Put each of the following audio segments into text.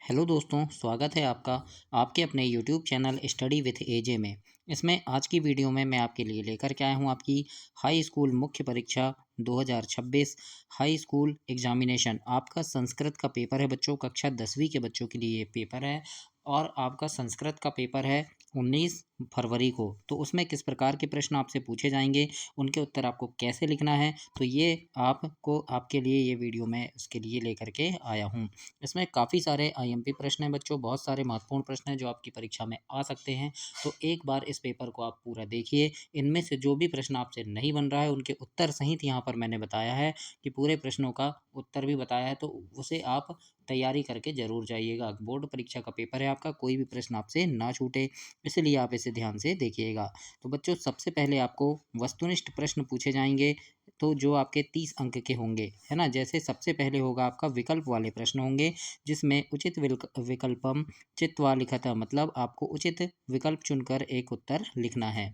Hello दोस्तों, स्वागत है आपका आपके अपने यूट्यूब चैनल स्टडी विथ एजे में। इसमें आज की वीडियो में मैं आपके लिए लेकर के आया हूँ आपकी हाई स्कूल मुख्य परीक्षा 2026 हाई स्कूल एग्जामिनेशन। आपका संस्कृत का पेपर है बच्चों, कक्षा 10वीं के बच्चों के लिए ये पेपर है। और आपका संस्कृत का पेपर है 19 फरवरी को। तो उसमें किस प्रकार के प्रश्न आपसे पूछे जाएंगे, उनके उत्तर आपको कैसे लिखना है, तो ये आपको आपके लिए ये वीडियो मैं उसके लिए लेकर के आया हूँ। इसमें काफ़ी सारे आईएमपी प्रश्न हैं बच्चों, बहुत सारे महत्वपूर्ण प्रश्न हैं जो आपकी परीक्षा में आ सकते हैं। तो एक बार इस पेपर को आप पूरा देखिए। इनमें से जो भी प्रश्न आपसे नहीं बन रहा है उनके उत्तर सहित यहाँ पर मैंने बताया है कि पूरे प्रश्नों का उत्तर भी बताया है, तो उसे आप तैयारी करके ज़रूर जाइएगा। बोर्ड परीक्षा का पेपर है आपका, कोई भी प्रश्न आपसे ना छूटे, इसलिए आप इसे ध्यान से देखिएगा। तो बच्चों, सबसे पहले आपको वस्तुनिष्ठ प्रश्न पूछे जाएंगे, तो जो आपके 30 अंक के होंगे, है ना। जैसे सबसे पहले होगा आपका विकल्प वाले प्रश्न होंगे, जिसमें उचित विकल्पम चित्वा लिखतः, मतलब आपको उचित विकल्प चुनकर एक उत्तर लिखना है।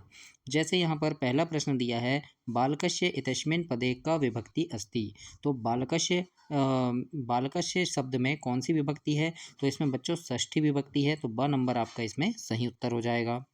जैसे यहाँ पर पहला प्रश्न दिया है, बालकस्य इत्यस्मिन् पदे का विभक्ति अस्ति। तो बालकस्य शब्द में कौन सी विभक्ति है, तो इसमें बच्चों षष्ठी विभक्ति है, तो ब नंबर आपका इसमें सही उत्तर हो जाएगा।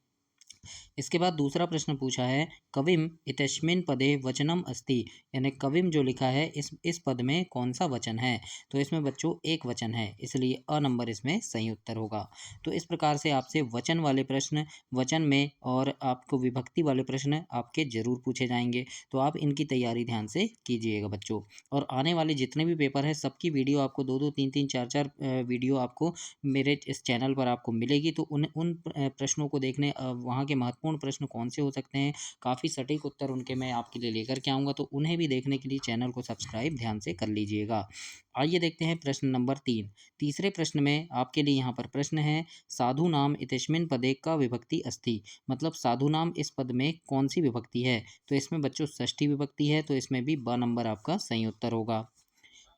इसके बाद दूसरा प्रश्न पूछा है, कविम इत्यस्मिन् पदे वचनम अस्ति, यानी कविम जो लिखा है इस पद में कौन सा वचन है, तो इसमें बच्चों एक वचन है, इसलिए अ नंबर इसमें सही उत्तर होगा। तो इस प्रकार से आपसे वचन वाले प्रश्न, वचन में और आपको विभक्ति वाले प्रश्न आपके जरूर पूछे जाएंगे। तो आप इनकी तैयारी ध्यान से कीजिएगा बच्चों। और आने वाले जितने भी पेपर हैं सबकी वीडियो आपको दो दो तीन तीन चार चार वीडियो आपको मेरे इस चैनल पर आपको मिलेगी। तो उन उन प्रश्नों को देखने, वहाँ के महत्वपूर्ण प्रश्न कौन से हो सकते हैं, काफ़ी सटीक उत्तर उनके मैं आपके लिए लेकर के आऊँगा, तो उन्हें भी देखने के लिए चैनल को सब्सक्राइब ध्यान से कर लीजिएगा। आइए देखते हैं प्रश्न नंबर 3। तीसरे प्रश्न में आपके लिए यहाँ पर प्रश्न है, साधु नाम इत्यस्मिन् पदे का विभक्ति अस्ति, मतलब साधु नाम इस पद में कौन सी विभक्ति है, तो इसमें बच्चों षष्ठी विभक्ति है, तो इसमें भी ब नंबर आपका सही उत्तर होगा।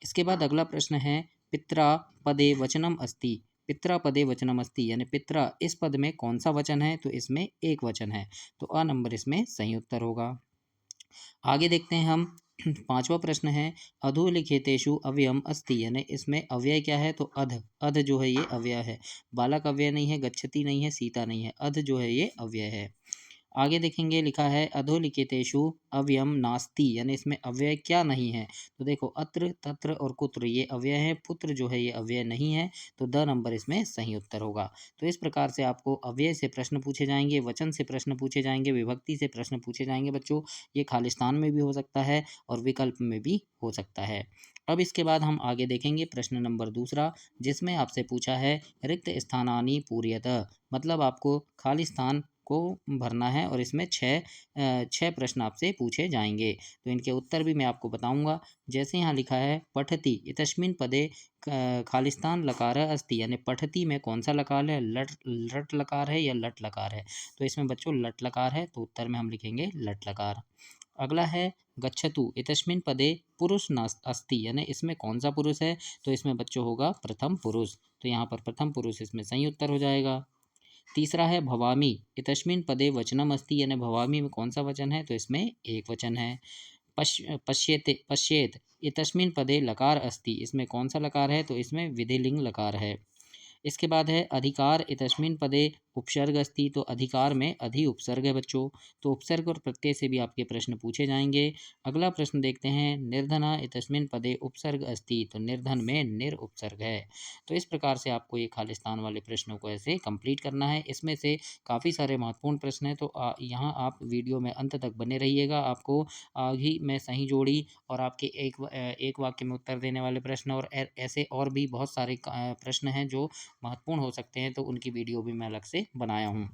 इसके बाद अगला प्रश्न है, पित्रा पदे वचनम अस्ति। पित्रा पदे वचनम अस्ति, यानी पित्रा इस पद में कौन सा वचन है, तो इसमें एक वचन है, तो अ नंबर इसमें सही उत्तर होगा। आगे देखते हैं हम। पांचवा प्रश्न है, अधोलिखितेषु अव्ययम अस्ति, यानी इसमें अव्यय क्या है, तो अध। अध जो है ये अव्यय है। बालक अव्यय नहीं है, गच्छति नहीं है, सीता नहीं है, अध जो है ये अव्यय है। आगे देखेंगे, लिखा है अधोलिखितेषु अव्ययम नास्ति, यानी इसमें अव्यय क्या नहीं है, तो देखो अत्र तत्र और कुत्र ये अव्यय है, पुत्र जो है ये अव्यय नहीं है, तो द नंबर इसमें सही उत्तर होगा। तो इस प्रकार से आपको अव्यय से प्रश्न पूछे जाएंगे, वचन से प्रश्न पूछे जाएंगे, विभक्ति से प्रश्न पूछे जाएंगे बच्चों। ये खालिस्तान में भी हो सकता है और विकल्प में भी हो सकता है। अब इसके बाद हम आगे देखेंगे प्रश्न नंबर दूसरा, जिसमें आपसे पूछा है, रिक्त स्थानानि पूर्यतः, मतलब आपको खाली स्थान को भरना है और इसमें छः प्रश्न आपसे पूछे जाएंगे। तो इनके उत्तर भी मैं आपको बताऊंगा। जैसे यहाँ लिखा है, पठति इतस्मिन् पदे खालिस्तान लकार अस्ति, यानी पठति में कौन सा लकार है, लट लकार है या लट लकार है, तो इसमें बच्चों लट लकार है, तो उत्तर में हम लिखेंगे लट लकार। अगला है, गच्छतु इतस्मिन् पदे पुरुष नास अस्ति, यानी इसमें कौन सा पुरुष है, तो इसमें बच्चों होगा प्रथम पुरुष, तो यहाँ पर प्रथम पुरुष इसमें सही उत्तर हो जाएगा। तीसरा है, भवामी इतस्मिन् पदे वचनम अस्ति, यानी भवामी में कौन सा वचन है, तो इसमें एक वचन है। पश्येत इतस्मिन् पदे लकार अस्ति, इसमें कौन सा लकार है, तो इसमें विधिलिंग लकार है। इसके बाद है, अधिकार इतस्मिन् पदे उपसर्ग अस्ति, तो अधिकार में अधि उपसर्ग है बच्चों, तो उपसर्ग और प्रत्यय से भी आपके प्रश्न पूछे जाएंगे। अगला प्रश्न देखते हैं, निर्धना इतस्मिन् पदे उपसर्ग अस्ति, तो निर्धन में निर उपसर्ग है। तो इस प्रकार से आपको ये खालिस्तान वाले प्रश्नों को ऐसे कंप्लीट करना है। इसमें से काफ़ी सारे महत्वपूर्ण प्रश्न हैं, तो यहाँ आप वीडियो में अंत तक बने रहिएगा। आपको आगे मैं सही जोड़ी और आपके एक वाक्य में उत्तर देने वाले प्रश्न और ऐसे और भी बहुत सारे प्रश्न हैं जो महत्वपूर्ण हो सकते हैं, तो उनकी वीडियो भी मैं अलग से बनाया हूँ,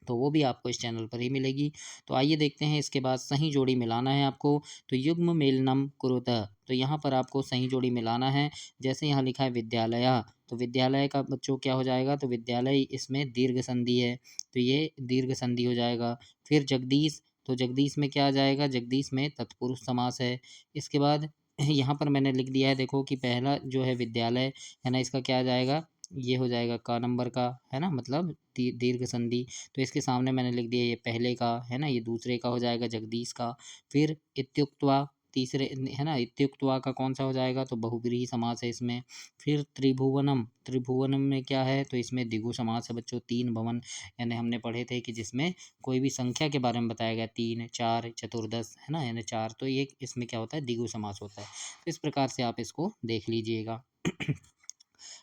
तो वो भी आपको इस चैनल पर ही मिलेगी। तो आइए देखते हैं, इसके बाद सही जोड़ी मिलाना है आपको, तो युग्म मेलनम कुरुतः, तो यहाँ पर आपको सही जोड़ी मिलाना है। जैसे यहाँ लिखा है विद्यालय, तो विद्यालय का बच्चों क्या हो जाएगा, तो विद्यालय इसमें दीर्घ संधि है, तो ये दीर्घ संधि हो जाएगा। फिर जगदीश, तो जगदीश में क्या आ जाएगा, जगदीश में तत्पुरुष समास है। इसके बाद यहाँ पर मैंने लिख दिया है, देखो कि पहला जो है विद्यालय है ना, इसका क्या आ जाएगा, ये हो जाएगा का नंबर का, है ना, मतलब दीर्घ संधि। तो इसके सामने मैंने लिख दिया ये पहले का है ना, ये दूसरे का हो जाएगा जगदीश का। फिर इत्युक्त्वा, तीसरे है ना, इत्युक्तवा का कौन सा हो जाएगा, तो बहुव्रीहि समास है इसमें। फिर त्रिभुवनम, त्रिभुवनम में क्या है, तो इसमें द्विगु समास है बच्चों। तीन भवन यानी हमने पढ़े थे कि जिसमें कोई भी संख्या के बारे में बताया गया, 3 4 चतुर्दश है ना, यानी 4, तो ये इसमें क्या होता है, द्विगु समास होता है। तो इस प्रकार से आप इसको देख लीजिएगा।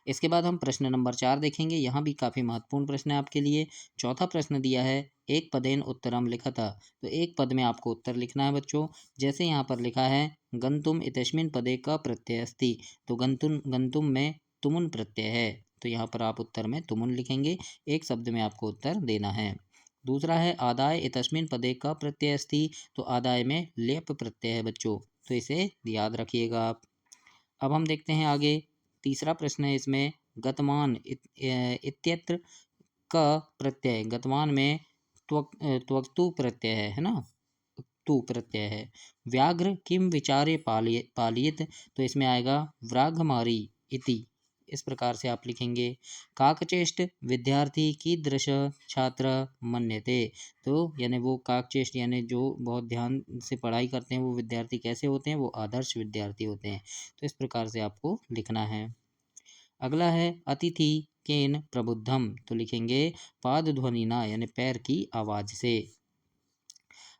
इसके बाद हम प्रश्न नंबर 4 देखेंगे। यहाँ भी काफ़ी महत्वपूर्ण प्रश्न है आपके लिए। चौथा प्रश्न दिया है, एक पदेन उत्तरम लिखत। तो एक पद में आपको उत्तर लिखना है बच्चों। जैसे यहाँ पर लिखा है, गंतुम इत्यस्मिन् पदे क प्रत्यय अस्ति। तो गंतुम में तुमुन प्रत्यय है, तो यहाँ पर आप उत्तर में तुमुन लिखेंगे। एक शब्द में आपको उत्तर देना है। दूसरा है, आदाय इत्यस्मिन् पदे क प्रत्यय अस्ति। तो आदाय में लेप प्रत्यय है बच्चों, तो इसे याद रखिएगा आप। अब हम देखते हैं आगे। तीसरा प्रश्न है इसमें, गतमान इत्यत्र क प्रत्यय। गतमान में त्वक्तु प्रत्यय है ना, तु प्रत्यय है। व्याघ्र किम विचारे पालियत। तो इसमें आएगा व्राघमारी इति। इस प्रकार से आप लिखेंगे। काकचेष्ट विद्यार्थी कीदृश छात्र मन्यते। तो यानी वो काकचेष्ट यानी जो बहुत ध्यान से पढ़ाई करते हैं वो विद्यार्थी कैसे होते हैं, वो आदर्श विद्यार्थी होते हैं। तो इस प्रकार से आपको लिखना है। अगला है, अतिथि केन प्रबुद्धम। तो लिखेंगे पाद ध्वनिना यानी पैर की आवाज़ से।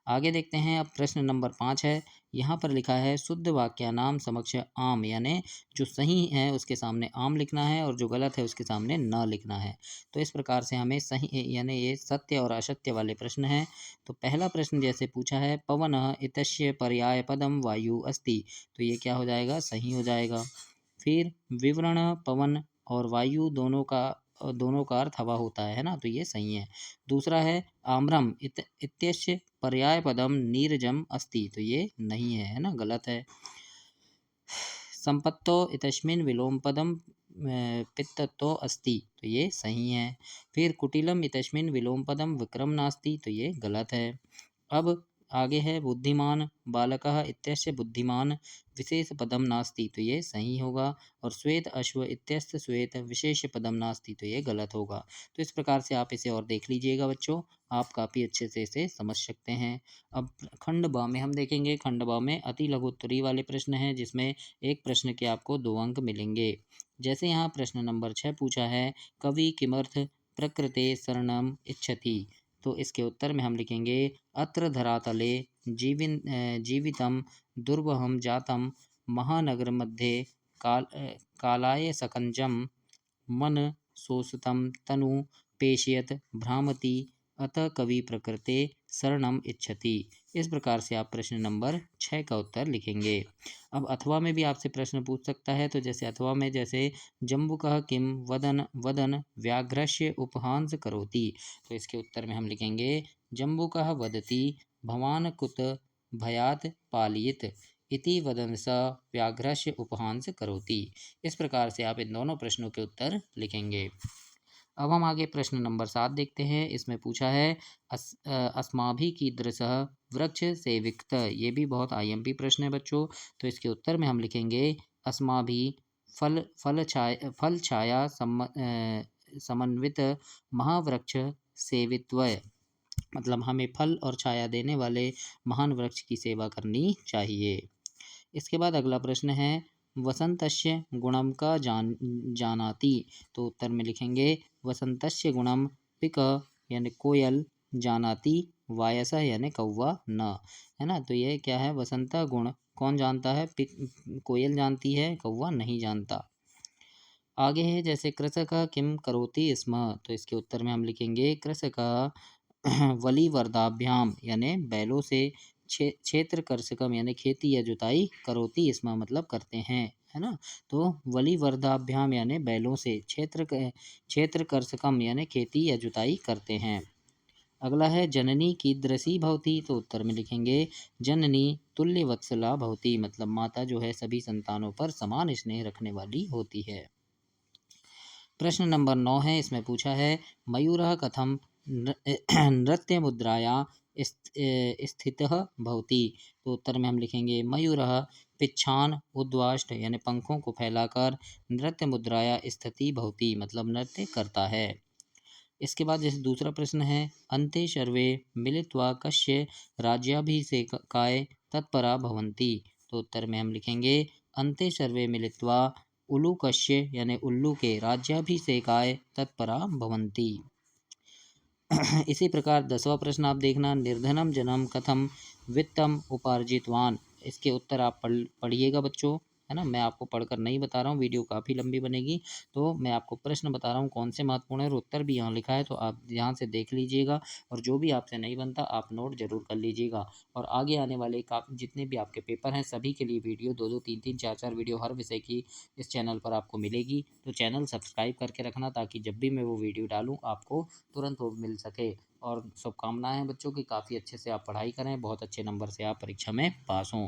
आगे देखते हैं। अब प्रश्न नंबर 5 है। यहाँ पर लिखा है, शुद्ध वाक्यानाम समक्ष आम, यानी जो सही है उसके सामने आम लिखना है और जो गलत है उसके सामने न लिखना है। तो इस प्रकार से हमें सही यानी ये सत्य और असत्य वाले प्रश्न हैं। तो पहला प्रश्न जैसे पूछा है, पवन इतस्य पर्याय पदम वायु अस्ति। तो ये क्या हो जाएगा, सही हो जाएगा। फिर विवरण पवन और वायु दोनों का अर्थ हवा होता है ना, तो ये सही है। दूसरा है, आम्रम इत्यस्य पर्याय पदम नीरजम अस्ति। तो ये नहीं है ना, गलत है। संपत्तो इतस्मिन् विलोम पदम पित्तत्तो अस्ति। तो ये सही है। फिर कुटिलम इतस्मिन् विलोम पदम विक्रम नास्ति। तो ये गलत है। अब आगे है, बुद्धिमान बालकः इत्यस्य बुद्धिमान विशेष पदम नास्ति। तो ये सही होगा। और श्वेत अश्व इत्यस्य श्वेत विशेष पदम नास्ति। तो ये गलत होगा। तो इस प्रकार से आप इसे और देख लीजिएगा बच्चों, आप काफ़ी अच्छे से इसे समझ सकते हैं। अब खंड ब में हम देखेंगे। खंड ब में अति लघु उत्तरी वाले प्रश्न हैं, जिसमें एक प्रश्न के आपको 2 अंक मिलेंगे। जैसे यहाँ प्रश्न नंबर 6 पूछा है, कवि किमर्थ प्रकृते शरणम इच्छति। तो इसके उत्तर में हम लिखेंगे, अत्र धरातले जीवितम दुर्वहम जातम महानगर मध्ये कालाय सकंजम मन शोषितम तनु पेशयत भ्रामति अतः कवि प्रकृते शरणम इच्छति। इस प्रकार से आप प्रश्न नंबर 6 का उत्तर लिखेंगे। अब अथवा में भी आपसे प्रश्न पूछ सकता है। तो जैसे अथवा में जैसे, जम्बुकः किम वदन वदन व्याघ्रस्य उपहांस करोति। तो इसके उत्तर में हम लिखेंगे, जम्बुकः वदति भवान कुत भयात पालयित इति वदन स व्याघ्रस्य उपहांस करोति। इस प्रकार से आप इन दोनों प्रश्नों के उत्तर लिखेंगे। अब हम आगे प्रश्न नंबर 7 देखते हैं। इसमें पूछा है, अस्माभि कीदृशः वृक्ष सेविक्त। ये भी बहुत आईएमपी प्रश्न है बच्चों। तो इसके उत्तर में हम लिखेंगे, अस्माभि फल छाया समन्वित महावृक्ष सेवित्व। मतलब हमें फल और छाया देने वाले महान वृक्ष की सेवा करनी चाहिए। इसके बाद अगला प्रश्न है, वसंतस्य गुणम का जानाति। तो उत्तर में लिखेंगे, वसंतस्य गुणम पिक यानी कोयल, जानाति वायसः यानी कौवा न। है ना, तो ये क्या है, वसंत गुण कौन जानता है, पिक कोयल जानती है, कौवा नहीं जानता। आगे है, जैसे कृषक किम करोति स्म। तो इसके उत्तर में हम लिखेंगे, कृषक वलिवर्दाभ्याम यानी बैलों से क्षेत्र कर्षकम यानी खेती या जुताई करोति इसमें मतलब करते हैं, है ना। तो वलिवर्दाभ्याम यानी बैलों से, क्षेत्र कर्षकम यानी खेती या जुताई करते हैं। अगला है, जननी कीदृशी भवति। तो उत्तर में लिखेंगे, जननी तुल्य वत्सला भवति। मतलब माता जो है सभी संतानों पर समान स्नेह रखने वाली होती है। प्रश्न नंबर 9 है। इसमें पूछा है, मयूरः कथम नृत्य मुद्राया स्थितः भवति। तो उत्तर में हम लिखेंगे, मयूरः पिच्छान उद्वाष्ट यानी पंखों को फैलाकर नृत्य मुद्राया स्थिति भवति मतलब नृत्य करता है। इसके बाद जैसे दूसरा प्रश्न है, अन्ते सर्वे मिलित्वा कस्य राज्याभिषेकाय तत्परा भवन्ति। तो उत्तर में हम लिखेंगे अन्ते सर्वे मिलित्वा उलूकस्य यानी उल्लू के राज्याभिषेकाय तत्परा भवन्ति। इसी प्रकार 10वां प्रश्न आप देखना, निर्धनम जनम कथम वित्तम उपार्जितवान। इसके उत्तर आप पढ़िएगा बच्चों, है ना। मैं आपको पढ़कर नहीं बता रहा हूँ, वीडियो काफ़ी लंबी बनेगी, तो मैं आपको प्रश्न बता रहा हूँ कौन से महत्वपूर्ण है, और उत्तर भी यहाँ लिखा है, तो आप यहाँ से देख लीजिएगा। और जो भी आपसे नहीं बनता आप नोट जरूर कर लीजिएगा। और आगे आने वाले जितने भी आपके पेपर हैं सभी के लिए वीडियो 2-2, 3-3, 4-4 वीडियो हर विषय की इस चैनल पर आपको मिलेगी। तो चैनल सब्सक्राइब करके रखना, ताकि जब भी मैं वो वीडियो डालूँ आपको तुरंत वो मिल सके। और शुभकामनाएं हैं बच्चों की, काफ़ी अच्छे से आप पढ़ाई करें, बहुत अच्छे नंबर से आप परीक्षा में पास हों।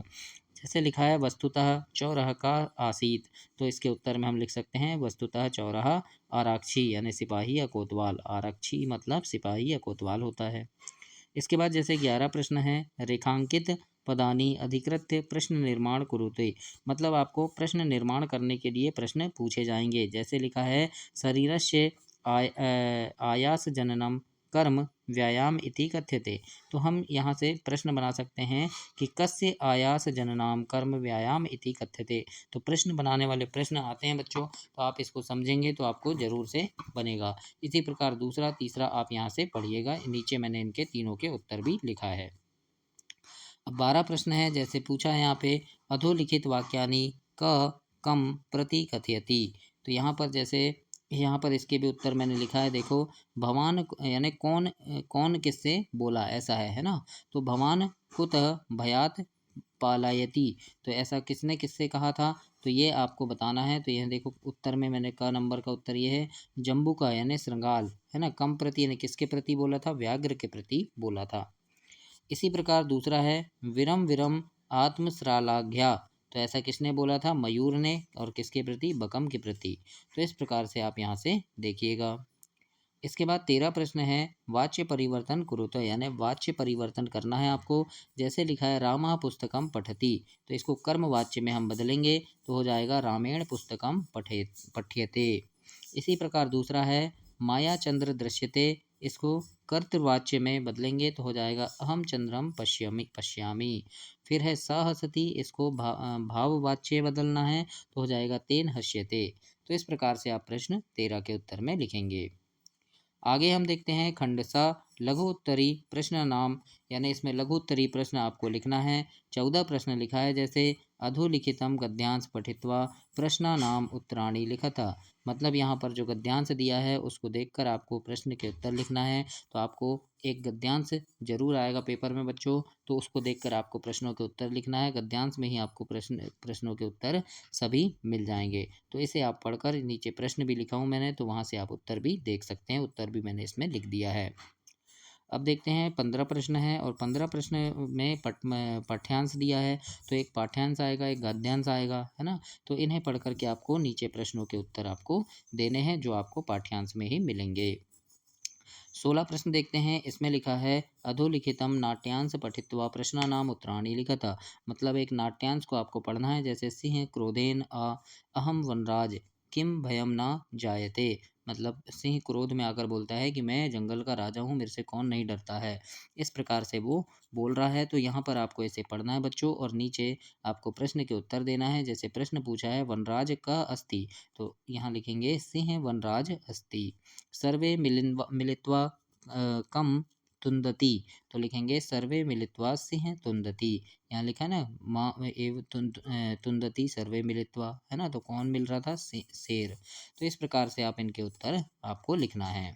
जैसे लिखा है वस्तुतः चौरह का आसीत, तो इसके उत्तर में हम लिख सकते हैं वस्तुतः चौरह आरक्षी यानी सिपाही या कोतवाल। आरक्षी मतलब सिपाही या कोतवाल होता है। इसके बाद जैसे 11 प्रश्न है, रेखांकित पदानी अधिकृत्य प्रश्न निर्माण कुरुते, मतलब आपको प्रश्न निर्माण करने के लिए प्रश्न पूछे जाएंगे। जैसे लिखा है शरीरस्य आयास जननम कर्म व्यायाम इति कथ्यते, तो हम यहाँ से प्रश्न बना सकते हैं कि कस्य आयास जननाम कर्म व्यायाम इति कथ्यते। तो प्रश्न बनाने वाले प्रश्न आते हैं बच्चों, तो आप इसको समझेंगे तो आपको जरूर से बनेगा। इसी प्रकार दूसरा तीसरा आप यहाँ से पढ़िएगा, नीचे मैंने इनके तीनों के उत्तर भी लिखा है। अब 12 प्रश्न है, जैसे पूछा है यहाँ पे अधोलिखित वाक्यानि क कम प्रति कथयति, तो यहाँ पर जैसे यहाँ पर इसके भी उत्तर मैंने लिखा है। देखो भवान यानी कौन कौन किससे बोला, ऐसा है ना। तो भवान कुतः भयात पालायति, तो ऐसा किसने किससे कहा था, तो ये आपको बताना है। तो यह देखो उत्तर में मैंने क नंबर का उत्तर ये है जम्बू का यानी श्रृंगाल, है ना। कम प्रति यानी किसके प्रति बोला था, व्याघ्र के प्रति बोला था। इसी प्रकार दूसरा है विरम विरम आत्मश्रालाघ्या, तो ऐसा किसने बोला था, मयूर ने, और किसके प्रति, बकम के प्रति। तो इस प्रकार से आप यहाँ से देखिएगा। इसके बाद 13 प्रश्न है वाच्य परिवर्तन कुरुत, यानी वाच्य परिवर्तन करना है आपको। जैसे लिखा है रामः पुस्तकम पठति, तो इसको कर्म वाच्य में हम बदलेंगे तो हो जाएगा रामेण पुस्तकम पठ्यते। इसी प्रकार दूसरा है माया चंद्र दृश्यते, इसको कर्तवाच्य में बदलेंगे तो हो जाएगा अहम चंद्रम पश्यामि। फिर है सहसति, इसको भाववाच्य बदलना है तो हो जाएगा तेन हस्यते। तो इस प्रकार से आप प्रश्न 13 के उत्तर में लिखेंगे। आगे हम देखते हैं खंड सा लघु उत्तरी प्रश्न नाम, यानी इसमें लघु उत्तरी प्रश्न आपको लिखना है। 14 प्रश्न लिखा है, जैसे अधोलिखितम गद्यांश पठित्वा प्रश्न नाम उत्तराणी लिखता, मतलब यहाँ पर जो गद्यांश दिया है उसको देखकर आपको प्रश्न के उत्तर लिखना है। तो आपको एक गद्यांश जरूर आएगा पेपर में बच्चों, तो उसको देखकर आपको प्रश्नों के उत्तर लिखना है। गद्यांश में ही आपको प्रश्नों के उत्तर सभी मिल जाएंगे। तो इसे आप पढ़कर, नीचे प्रश्न भी लिखा हूँ मैंने, तो वहाँ से आप उत्तर भी देख सकते हैं, उत्तर भी मैंने इसमें लिख दिया है। अब देखते हैं 15 प्रश्न है, और 15 प्रश्न में पाठ्यांश दिया है, तो एक पाठ्यांश आएगा एक गद्यांश आएगा, है ना। तो इन्हें पढ़ करके आपको नीचे प्रश्नों के उत्तर आपको देने हैं, जो आपको पाठ्यांश में ही मिलेंगे। 16 प्रश्न देखते हैं, इसमें लिखा है अधोलिखितम नाट्यांश पठित्वा प्रश्नानाम उत्तराणि लिखता, मतलब एक नाट्यांश को आपको पढ़ना है। जैसे सिंह क्रोधेन अहम वनराज किम भयम न जायते, मतलब सिंह क्रोध में आकर बोलता है कि मैं जंगल का राजा हूँ, मेरे से कौन नहीं डरता है। इस प्रकार से वो बोल रहा है। तो यहाँ पर आपको ऐसे पढ़ना है बच्चों, और नीचे आपको प्रश्न के उत्तर देना है। जैसे प्रश्न पूछा है वनराज का अस्ति, तो यहाँ लिखेंगे सिंह वनराज अस्ति। सर्वे मिलित्वा कम तुंदति, तो लिखेंगे सर्वे मिलित्वा सिंह तुंदति। यहाँ लिखा है ना माँ एव तुंदति सर्वे मिलित्वा, है ना। तो कौन मिल रहा था, शेर। तो इस प्रकार से आप इनके उत्तर आपको लिखना है।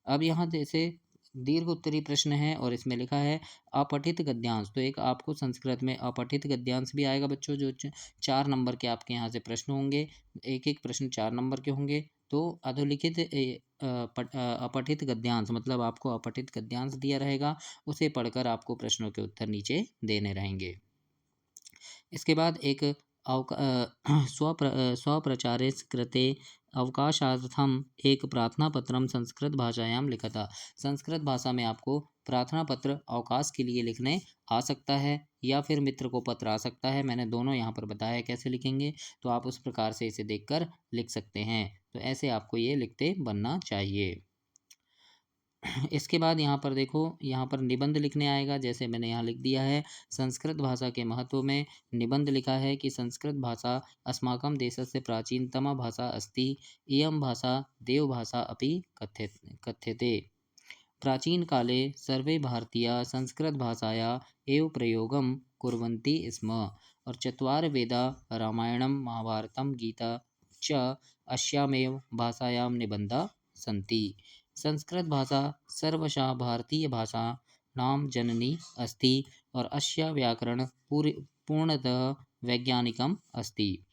अब यहाँ जैसे दीर्घ उत्तरी प्रश्न है, और इसमें लिखा है अपठित गद्यांश, तो एक आपको संस्कृत में अपठित गद्यांश भी आएगा बच्चों, जो 4 नंबर के आपके यहाँ से प्रश्न होंगे। एक एक प्रश्न 4 नंबर के होंगे। तो अधोलिखित अपठित गद्यांश, मतलब आपको अपठित गद्यांश दिया रहेगा, उसे पढ़कर आपको प्रश्नों के उत्तर नीचे देने रहेंगे। इसके बाद एक स्वप्रचारे कृते अवकाशार्थम एक प्रार्थना पत्रम संस्कृत भाषायाम लिखता, संस्कृत भाषा में आपको प्रार्थना पत्र अवकाश के लिए लिखने आ सकता है, या फिर मित्र को पत्र आ सकता है। मैंने दोनों यहाँ पर बताया कैसे लिखेंगे, तो आप उस प्रकार से इसे देखकर लिख सकते हैं। तो ऐसे आपको ये लिखते बनना चाहिए। इसके बाद यहाँ पर देखो, यहाँ पर निबंध लिखने आएगा। जैसे मैंने यहाँ लिख दिया है, संस्कृत भाषा के महत्व में निबंध लिखा है कि संस्कृत भाषा अस्माकं देशस्य प्राचीनतमा भाषा अस्ति। इयं भाषा देवभाषा अपि कथ्यते। प्राचीनकाले सर्वे भारतीयाः संस्कृतभाषायाः एव प्रयोगं कुर्वन्ति स्म। और चत्वार वेदा रामायणं महाभारतं गीता च अस्यामेव भाषायां निबन्धाः सन्ति। संस्कृत भाषा सर्वशः भारतीयभाषाणां जननी अस्ति और अस्य व्याकरण पूर्णतः वैज्ञानिकम् अस्ति।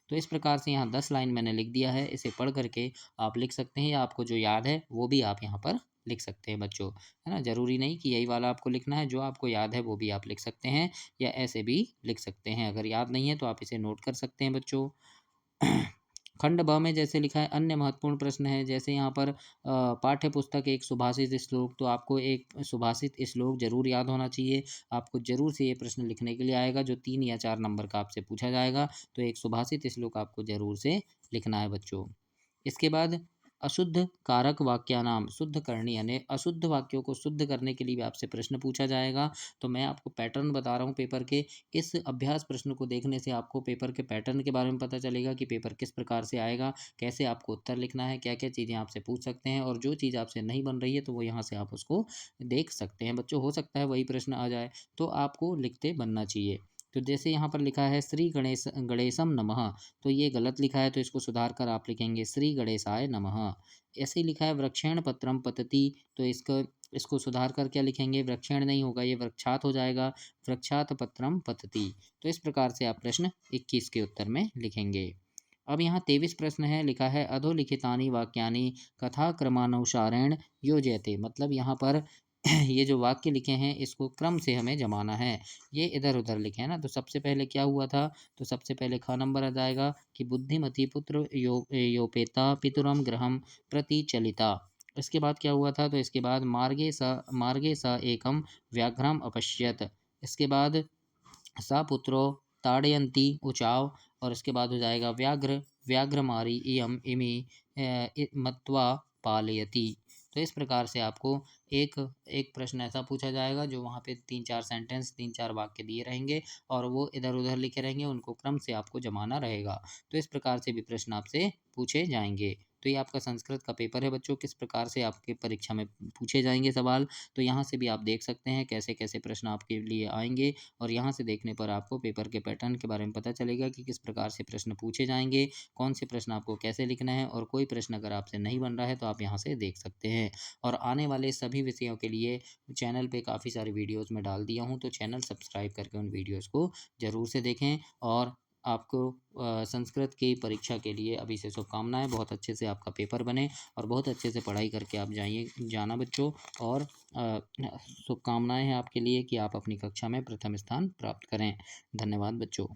तो इस प्रकार से यहाँ 10 लाइन मैंने लिख दिया है। इसे पढ़ करके आप लिख सकते हैं, या आपको जो याद है वो भी आप यहाँ पर लिख सकते हैं बच्चों, है ना। ज़रूरी नहीं कि यही वाला आपको लिखना है, जो आपको याद है वो भी आप लिख सकते हैं, या ऐसे भी लिख सकते हैं। अगर याद नहीं है तो आप इसे नोट कर सकते हैं बच्चों। खंड ब में जैसे लिखा है अन्य महत्वपूर्ण प्रश्न है, जैसे यहाँ पर पाठ्य पुस्तक एक सुभाषित श्लोक, तो आपको एक सुभाषित श्लोक जरूर याद होना चाहिए। आपको जरूर से ये प्रश्न लिखने के लिए आएगा, जो 3 या 4 नंबर का आपसे पूछा जाएगा। तो एक सुभाषित श्लोक आपको जरूर से लिखना है बच्चों। इसके बाद अशुद्ध कारक वाक्यानाम शुद्ध करनी, यानी अशुद्ध वाक्यों को शुद्ध करने के लिए भी आपसे प्रश्न पूछा जाएगा। तो मैं आपको पैटर्न बता रहा हूँ पेपर के। इस अभ्यास प्रश्न को देखने से आपको पेपर के पैटर्न के बारे में पता चलेगा कि पेपर किस प्रकार से आएगा, कैसे आपको उत्तर लिखना है, क्या क्या चीज़ें आपसे पूछ सकते हैं, और जो चीज़ आपसे नहीं बन रही है तो वो यहाँ से आप उसको देख सकते हैं बच्चों। हो सकता है वही प्रश्न आ जाए, तो आपको लिखते बनना चाहिए। तो जैसे यहाँ पर लिखा है श्री गणेशम नमः, तो ये गलत लिखा है, तो इसको सुधार कर आप लिखेंगे श्री गणेशाय नमः। ऐसे ही लिखा है वृक्षेण पत्रम पतति, तो इसको सुधार कर क्या लिखेंगे, वृक्षेण नहीं होगा, ये वृक्षात हो जाएगा, वृक्षात पत्रम पतति। तो इस प्रकार से आप प्रश्न 21 के उत्तर में लिखेंगे। अब यहाँ 23 प्रश्न है, लिखा है अधोलिखितानि वाक्यानि कथाक्रमानुसारेण योजयते। मतलब यहाँ पर ये जो वाक्य लिखे हैं इसको क्रम से हमें जमाना है। ये इधर उधर लिखे हैं ना, तो सबसे पहले क्या हुआ था, तो सबसे पहले ख नंबर आ जाएगा कि बुद्धिमती पुत्र योपेता पितुरम गृहम प्रति चलिता। इसके बाद क्या हुआ था, तो इसके बाद मार्गे स एकम व्याघ्रम अपश्यत। इसके बाद सा पुत्रो ताड़यन्ति ऊचाव, और इसके बाद हो जाएगा व्याघ्रमारी इयम इमी मत्वा पालयति। तो इस प्रकार से आपको एक एक प्रश्न ऐसा पूछा जाएगा जो वहाँ पे 3-4 सेंटेंस 3-4 वाक्य दिए रहेंगे, और वो इधर उधर लिखे रहेंगे, उनको क्रम से आपको जमाना रहेगा। तो इस प्रकार से भी प्रश्न आपसे पूछे जाएंगे। तो ये आपका संस्कृत का पेपर है बच्चों, किस प्रकार से आपके परीक्षा में पूछे जाएंगे सवाल। तो यहाँ से भी आप देख सकते हैं कैसे कैसे प्रश्न आपके लिए आएंगे, और यहाँ से देखने पर आपको पेपर के पैटर्न के बारे में पता चलेगा कि किस प्रकार से प्रश्न पूछे जाएंगे, कौन से प्रश्न आपको कैसे लिखना है, और कोई प्रश्न अगर आपसे नहीं बन रहा है तो आप यहाँ से देख सकते हैं। और आने वाले सभी विषयों के लिए चैनल पे काफ़ी सारी वीडियोज़ में डाल दिया हूँ, तो चैनल सब्सक्राइब करके उन वीडियोज़ को ज़रूर से देखें। और आपको संस्कृत की परीक्षा के लिए अभी से शुभकामनाएं, बहुत अच्छे से आपका पेपर बने, और बहुत अच्छे से पढ़ाई करके आप जाना बच्चों। और शुभकामनाएं हैं आपके लिए कि आप अपनी कक्षा में प्रथम स्थान प्राप्त करें। धन्यवाद बच्चों।